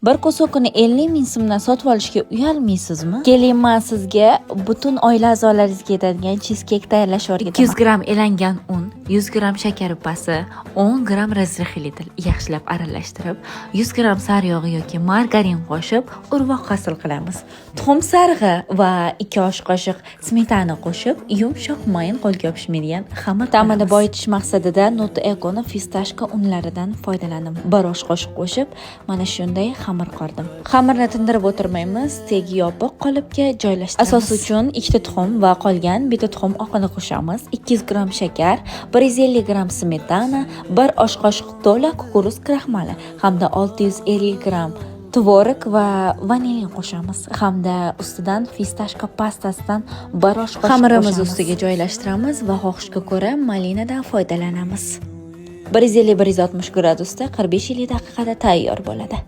Bir kosokini 50 ming so'mdan sotib olishga uyalmaysizmi? Keling, men sizga butun oila a'zolaringizga yetadigan cheescake tayyorlash o'rgataman. 200 gram elangan un, 100 gram shakar upasi, 10 gram razrixlitel yaxshilab aralashtirib, 100 gram sariyog' yoki margarin qo'shib, urvoq hosil qilamiz. Tuxum sarig'i va 2 osh qoshiq smetana qo'shib, yumshoq mayin qo'lga yopishmaydigan xamir ta'mini boyitish maqsadida Nuto Eco'ning fistashka unlaridan foydalandim. 1 osh qoshiq qo'shib, mana shunday xamir qordim. Xamirni tindirib o'tirmaymiz, tegi yopiq qolipga joylashtiramiz. Asos uchun 2 ta tuxum va qolgan bitta tuxum oqini qo'shamiz. 200 gram shakar, 150 gram smetana, 1 osh qoshiq to'la kukuriz kraxmali hamda 650 gram tvorog va vanilin qo'shamiz. Hamda ustidan fistashka pastasidan 1 osh qoshiq xamirimiz ustiga joylashtiramiz va xohishga ko'ra malinadan foydalanamiz. 150-160 gradusda 45-50 daqiqada tayyor bo'ladi.